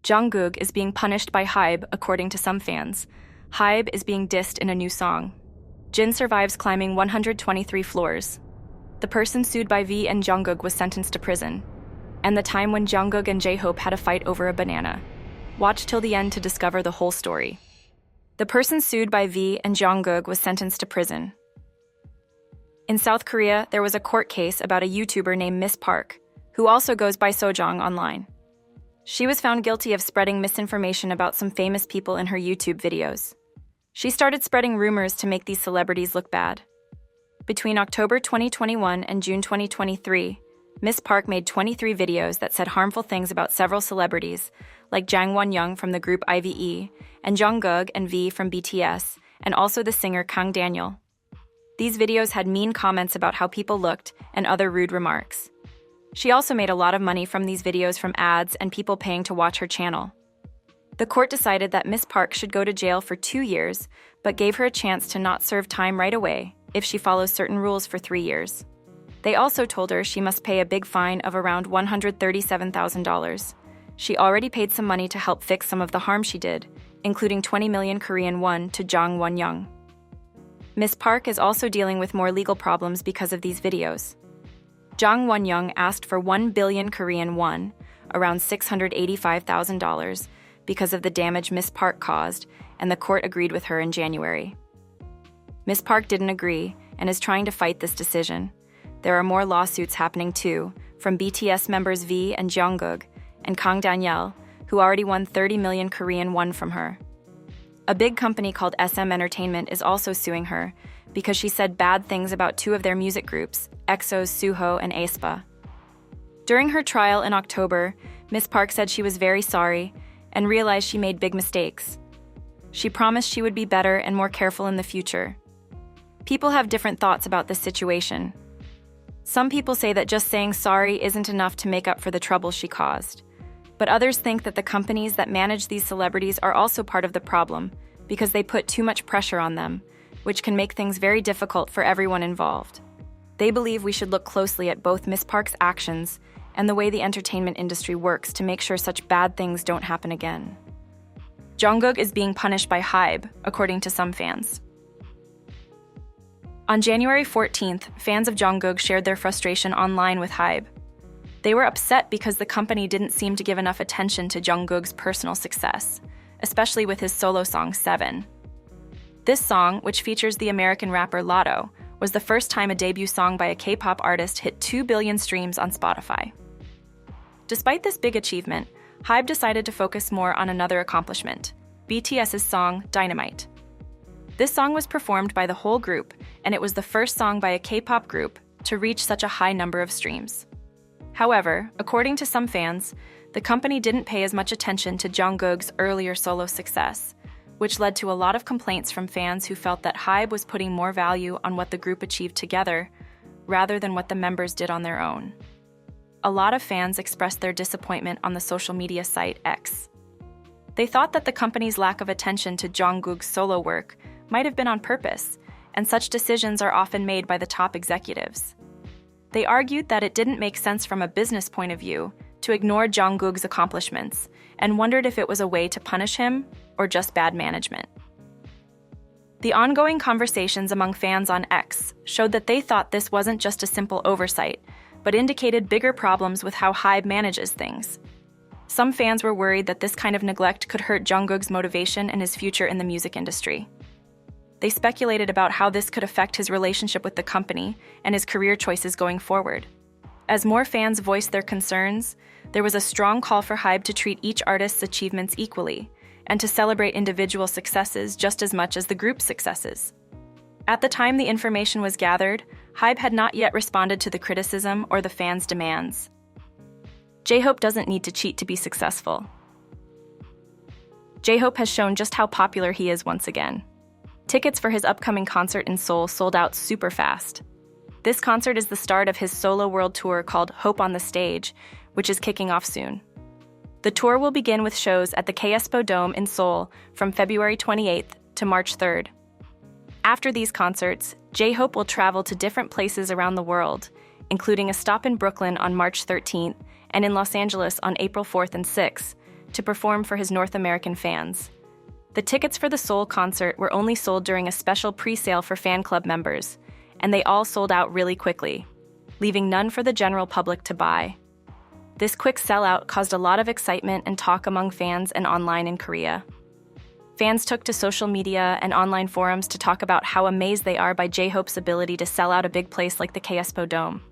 Jungkook is being punished by HYBE, according to some fans. HYBE is being dissed in a new song. Jin survives climbing 123 floors. The person sued by V and Jungkook was sentenced to prison. And the time when Jungkook and J-Hope had a fight over a banana. Watch till the end to discover the whole story. The person sued by V and Jungkook was sentenced to prison. In South Korea, there was a court case about a YouTuber named Miss Park, who also goes by Sojong online. She was found guilty of spreading misinformation about some famous people in her YouTube videos. She started spreading rumors to make these celebrities look bad. Between October 2021 and June 2023, Miss Park made 23 videos that said harmful things about several celebrities, like Jang Won-young from the group HYBE, and Jungkook and V from BTS, and also the singer Kang Daniel. These videos had mean comments about how people looked and other rude remarks. She also made a lot of money from these videos from ads and people paying to watch her channel. The court decided that Miss Park should go to jail for 2 years, but gave her a chance to not serve time right away if she follows certain rules for 3 years. They also told her she must pay a big fine of around $137,000. She already paid some money to help fix some of the harm she did, including 20 million Korean won to Jang Won-young. Miss Park is also dealing with more legal problems because of these videos. Jang Won-young asked for 1 billion Korean won, around $685,000, because of the damage Miss Park caused, and the court agreed with her in January. Miss Park didn't agree and is trying to fight this decision. There are more lawsuits happening too, from BTS members V and Jungkook and Kang Daniel, who already won 30 million Korean won from her. A big company called SM Entertainment is also suing her because she said bad things about 2 of their music groups, EXO's Suho and aespa. During her trial in October, Miss Park said she was very sorry and realized she made big mistakes. She promised she would be better and more careful in the future. People have different thoughts about this situation. Some people say that just saying sorry isn't enough to make up for the trouble she caused. But others think that the companies that manage these celebrities are also part of the problem because they put too much pressure on them, which can make things very difficult for everyone involved. They believe we should look closely at both Miss Park's actions and the way the entertainment industry works to make sure such bad things don't happen again. Jungkook is being punished by HYBE, according to some fans. On January 14th, fans of Jungkook shared their frustration online with HYBE. They were upset because the company didn't seem to give enough attention to Jungkook's personal success, especially with his solo song 7. This song, which features the American rapper Lotto, was the first time a debut song by a K-pop artist hit 2 billion streams on Spotify. Despite this big achievement, HYBE decided to focus more on another accomplishment, BTS's song Dynamite. This song was performed by the whole group, and it was the first song by a K-pop group to reach such a high number of streams. However, according to some fans, the company didn't pay as much attention to Jungkook's earlier solo success, which led to a lot of complaints from fans who felt that HYBE was putting more value on what the group achieved together rather than what the members did on their own. A lot of fans expressed their disappointment on the social media site X. They thought that the company's lack of attention to Jungkook's solo work might have been on purpose, and such decisions are often made by the top executives. They argued that it didn't make sense from a business point of view to ignore Jungkook's accomplishments and wondered if it was a way to punish him or just bad management. The ongoing conversations among fans on X showed that they thought this wasn't just a simple oversight, but indicated bigger problems with how HYBE manages things. Some fans were worried that this kind of neglect could hurt Jungkook's motivation and his future in the music industry. They speculated about how this could affect his relationship with the company and his career choices going forward. As more fans voiced their concerns, there was a strong call for HYBE to treat each artist's achievements equally and to celebrate individual successes just as much as the group's successes. At the time the information was gathered, HYBE had not yet responded to the criticism or the fans' demands. J-Hope doesn't need to cheat to be successful. J-Hope has shown just how popular he is once again. Tickets for his upcoming concert in Seoul sold out super fast. This concert is the start of his solo world tour called Hope on the Stage, which is kicking off soon. The tour will begin with shows at the K-Expo Dome in Seoul from February 28th to March 3rd. After these concerts, J-Hope will travel to different places around the world, including a stop in Brooklyn on March 13th and in Los Angeles on April 4th and 6th, to perform for his North American fans. The tickets for the Seoul concert were only sold during a special pre-sale for fan club members, and they all sold out really quickly, leaving none for the general public to buy. This quick sellout caused a lot of excitement and talk among fans and online in Korea. Fans took to social media and online forums to talk about how amazed they are by J-Hope's ability to sell out a big place like the KSPO Dome.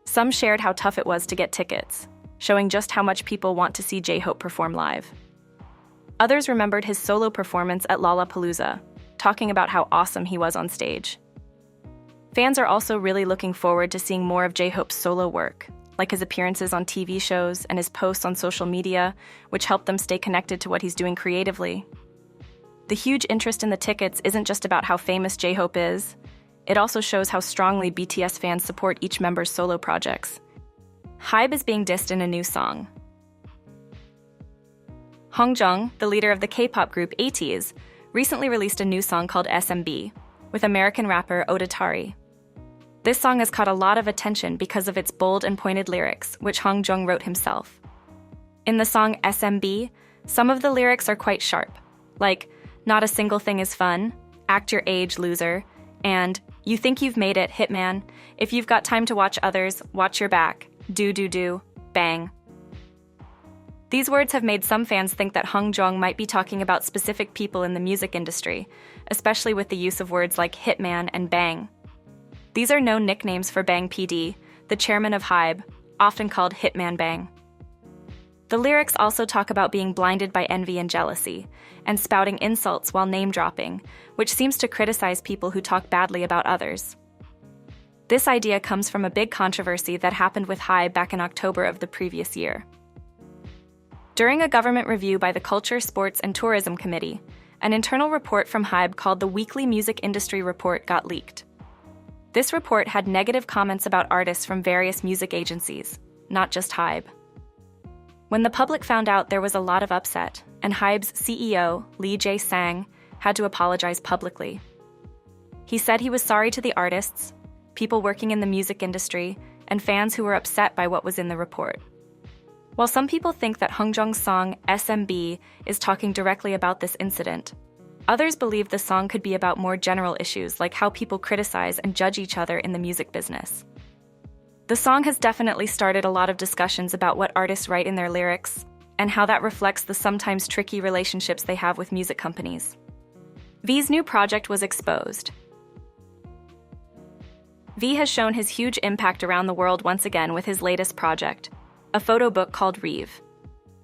Some shared how tough it was to get tickets, showing just how much people want to see J-Hope perform live. Others remembered his solo performance at Lollapalooza, talking about how awesome he was on stage. Fans are also really looking forward to seeing more of J-Hope's solo work, like his appearances on TV shows and his posts on social media, which help them stay connected to what he's doing creatively. The huge interest in the tickets isn't just about how famous J-Hope is, it also shows how strongly BTS fans support each member's solo projects. HYBE is being dissed in a new song. Jung, the leader of the K-pop group ATEEZ, recently released a new song called SMB, with American rapper Odatari. This song has caught a lot of attention because of its bold and pointed lyrics, which Jung wrote himself. In the song SMB, some of the lyrics are quite sharp, like, "Not a single thing is fun," "Act your age, loser," and "You think you've made it, hitman. If you've got time to watch others, watch your back. Do, bang." These words have made some fans think that Jung might be talking about specific people in the music industry, especially with the use of words like hitman and bang. These are known nicknames for Bang PD, the chairman of HYBE, often called Hitman Bang. The lyrics also talk about being blinded by envy and jealousy, and spouting insults while name-dropping, which seems to criticize people who talk badly about others. This idea comes from a big controversy that happened with HYBE back in October of the previous year. During a government review by the Culture, Sports, and Tourism Committee, an internal report from HYBE called the Weekly Music Industry Report got leaked. This report had negative comments about artists from various music agencies, not just HYBE. When the public found out, there was a lot of upset, and HYBE's CEO, Lee Jae-sang, had to apologize publicly. He said he was sorry to the artists, people working in the music industry, and fans who were upset by what was in the report. While some people think that Jung's song SMB is talking directly about this incident, others believe the song could be about more general issues like how people criticize and judge each other in the music business. The song has definitely started a lot of discussions about what artists write in their lyrics and how that reflects the sometimes tricky relationships they have with music companies. V's new project was exposed. V has shown his huge impact around the world once again with his latest project, a photo book called Reeve.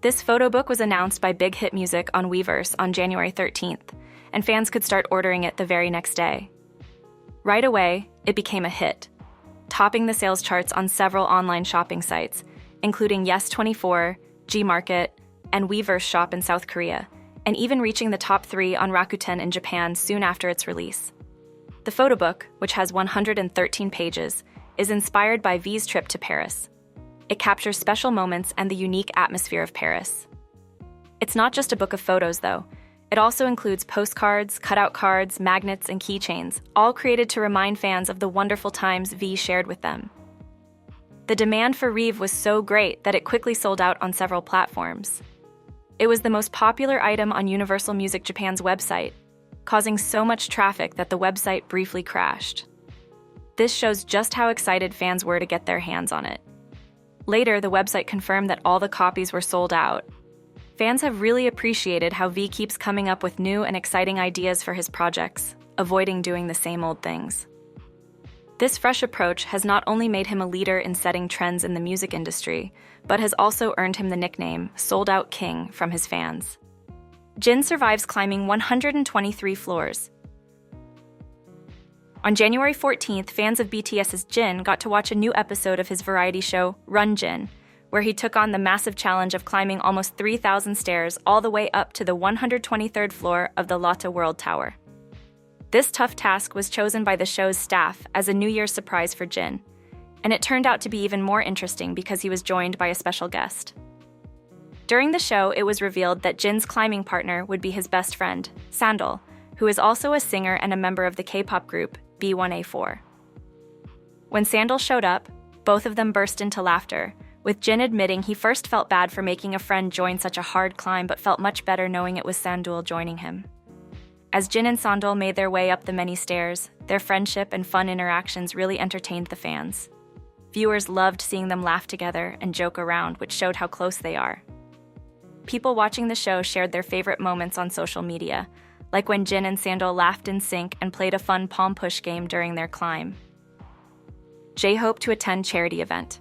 This photo book was announced by Big Hit Music on Weverse on January 13th, and fans could start ordering it the very next day. Right away, it became a hit, topping the sales charts on several online shopping sites, including Yes24, Gmarket, and Weverse Shop in South Korea, and even reaching the top 3 on Rakuten in Japan soon after its release. The photo book, which has 113 pages, is inspired by V's trip to Paris. It captures special moments and the unique atmosphere of Paris. It's not just a book of photos, though. It also includes postcards, cutout cards, magnets, and keychains, all created to remind fans of the wonderful times V shared with them. The demand for Reeve was so great that it quickly sold out on several platforms. It was the most popular item on Universal Music Japan's website, causing so much traffic that the website briefly crashed. This shows just how excited fans were to get their hands on it. Later, the website confirmed that all the copies were sold out. Fans have really appreciated how V keeps coming up with new and exciting ideas for his projects, avoiding doing the same old things. This fresh approach has not only made him a leader in setting trends in the music industry, but has also earned him the nickname Sold Out King from his fans. Jin survives climbing 123 floors. On January 14th, fans of BTS's Jin got to watch a new episode of his variety show, Run Jin, where he took on the massive challenge of climbing almost 3,000 stairs all the way up to the 123rd floor of the Lotte World Tower. This tough task was chosen by the show's staff as a New Year's surprise for Jin, and it turned out to be even more interesting because he was joined by a special guest. During the show, it was revealed that Jin's climbing partner would be his best friend, Sandal, who is also a singer and a member of the K-pop group B1A4. When Sandal showed up, both of them burst into laughter, with Jin admitting he first felt bad for making a friend join such a hard climb but felt much better knowing it was Sandul joining him. As Jin and Sandul made their way up the many stairs, their friendship and fun interactions really entertained the fans. Viewers loved seeing them laugh together and joke around, which showed how close they are. People watching the show shared their favorite moments on social media, like when Jin and Sandul laughed in sync and played a fun palm push game during their climb. J-Hope to attend charity event.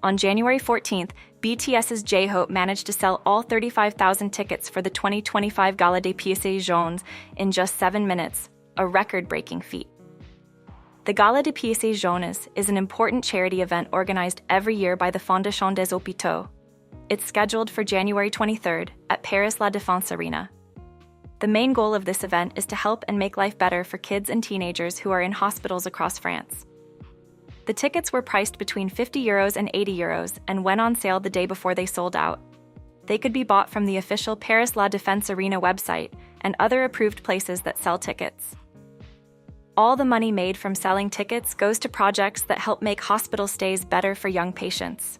On January 14th, BTS's J-Hope managed to sell all 35,000 tickets for the 2025 Gala des Pièces Jaunes in just 7 minutes, a record-breaking feat. The Gala des Pièces Jaunes is an important charity event organized every year by the Fondation des Hôpitaux. It's scheduled for January 23rd at Paris La Défense Arena. The main goal of this event is to help and make life better for kids and teenagers who are in hospitals across France. The tickets were priced between €50 and €80 and went on sale the day before they sold out. They could be bought from the official Paris La Défense Arena website and other approved places that sell tickets. All the money made from selling tickets goes to projects that help make hospital stays better for young patients.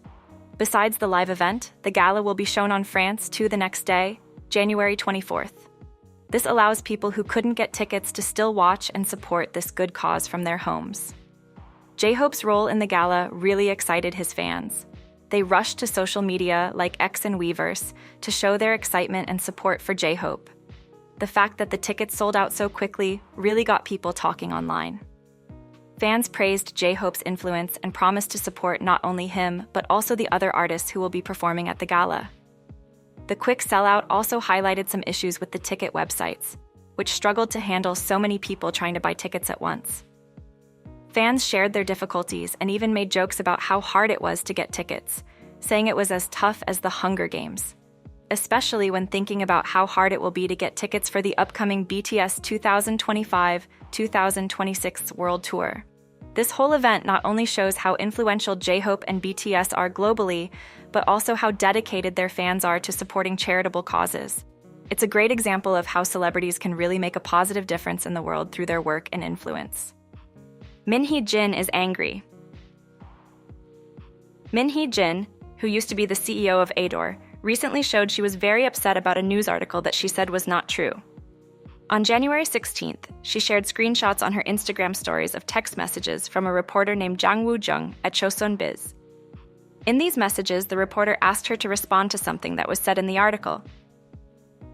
Besides the live event, the gala will be shown on France 2 the next day, January 24th. This allows people who couldn't get tickets to still watch and support this good cause from their homes. J-Hope's role in the gala really excited his fans. They rushed to social media like X and Weverse to show their excitement and support for J-Hope. The fact that the tickets sold out so quickly really got people talking online. Fans praised J-Hope's influence and promised to support not only him, but also the other artists who will be performing at the gala. The quick sellout also highlighted some issues with the ticket websites, which struggled to handle so many people trying to buy tickets at once. Fans shared their difficulties and even made jokes about how hard it was to get tickets, saying it was as tough as the Hunger Games, especially when thinking about how hard it will be to get tickets for the upcoming BTS 2025-2026 World Tour. This whole event not only shows how influential J-Hope and BTS are globally, but also how dedicated their fans are to supporting charitable causes. It's a great example of how celebrities can really make a positive difference in the world through their work and influence. Hee Jin is angry. Hee Jin, who used to be the CEO of Adore, recently showed she was very upset about a news article that she said was not true. On January 16th, she shared screenshots on her Instagram stories of text messages from a reporter named Jang Woo-jung at Chosun Biz. In these messages, the reporter asked her to respond to something that was said in the article.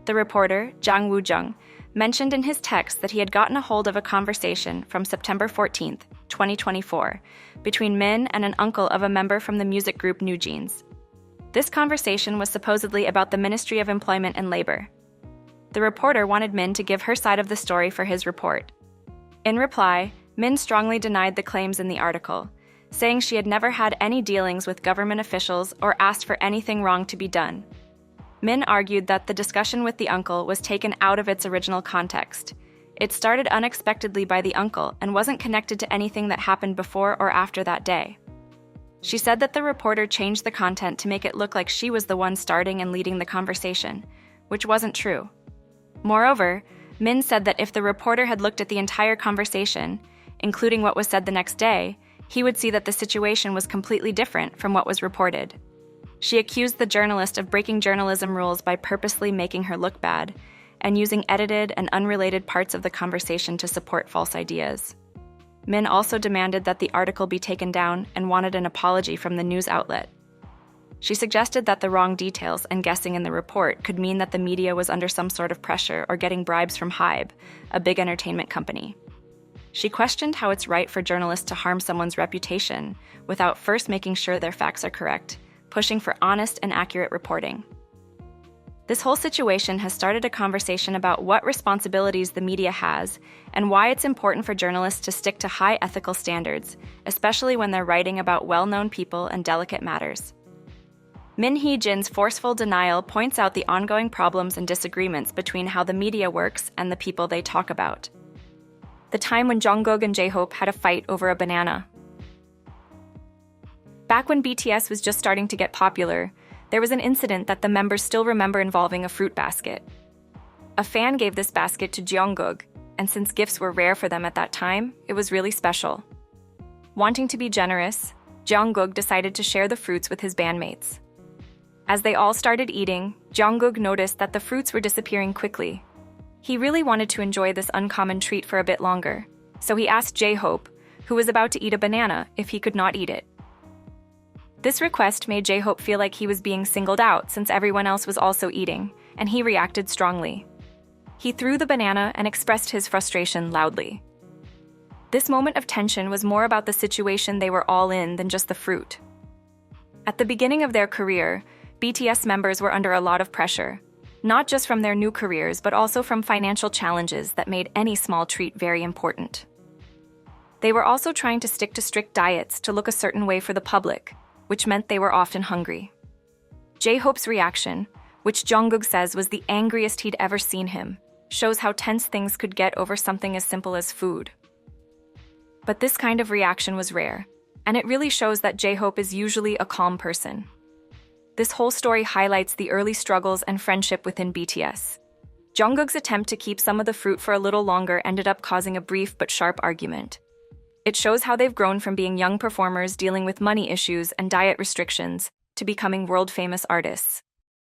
The reporter, Jang Woo-jung, mentioned in his text that he had gotten a hold of a conversation from September 14th, 2024, between Min and an uncle of a member from the music group New Jeans. This conversation was supposedly about the Ministry of Employment and Labor. The reporter wanted Min to give her side of the story for his report. In reply, Min strongly denied the claims in the article, saying she had never had any dealings with government officials or asked for anything wrong to be done. Min argued that the discussion with the uncle was taken out of its original context. It started unexpectedly by the uncle and wasn't connected to anything that happened before or after that day. She said that the reporter changed the content to make it look like she was the one starting and leading the conversation, which wasn't true. Moreover, Min said that if the reporter had looked at the entire conversation, including what was said the next day, he would see that the situation was completely different from what was reported. She accused the journalist of breaking journalism rules by purposely making her look bad and using edited and unrelated parts of the conversation to support false ideas. Min also demanded that the article be taken down and wanted an apology from the news outlet. She suggested that the wrong details and guessing in the report could mean that the media was under some sort of pressure or getting bribes from HYBE, a big entertainment company. She questioned how it's right for journalists to harm someone's reputation without first making sure their facts are correct, pushing for honest and accurate reporting. This whole situation has started a conversation about what responsibilities the media has and why it's important for journalists to stick to high ethical standards, especially when they're writing about well-known people and delicate matters. Hee Jin's forceful denial points out the ongoing problems and disagreements between how the media works and the people they talk about. The time when Jungkook and J-Hope had a fight over a banana. Back when BTS was just starting to get popular, there was an incident that the members still remember involving a fruit basket. A fan gave this basket to Jungkook, and since gifts were rare for them at that time, it was really special. Wanting to be generous, Jungkook decided to share the fruits with his bandmates. As they all started eating, Jungkook noticed that the fruits were disappearing quickly. He really wanted to enjoy this uncommon treat for a bit longer, so he asked J-Hope, who was about to eat a banana, if he could not eat it. This request made J-Hope feel like he was being singled out since everyone else was also eating, and he reacted strongly. He threw the banana and expressed his frustration loudly. This moment of tension was more about the situation they were all in than just the fruit. At the beginning of their career, BTS members were under a lot of pressure, not just from their new careers but also from financial challenges that made any small treat very important. They were also trying to stick to strict diets to look a certain way for the public, which meant they were often hungry. J-Hope's reaction, which Jungkook says was the angriest he'd ever seen him, shows how tense things could get over something as simple as food. But this kind of reaction was rare, and it really shows that J-Hope is usually a calm person. This whole story highlights the early struggles and friendship within BTS. Jungkook's attempt to keep some of the fruit for a little longer ended up causing a brief but sharp argument. It shows how they've grown from being young performers dealing with money issues and diet restrictions to becoming world-famous artists.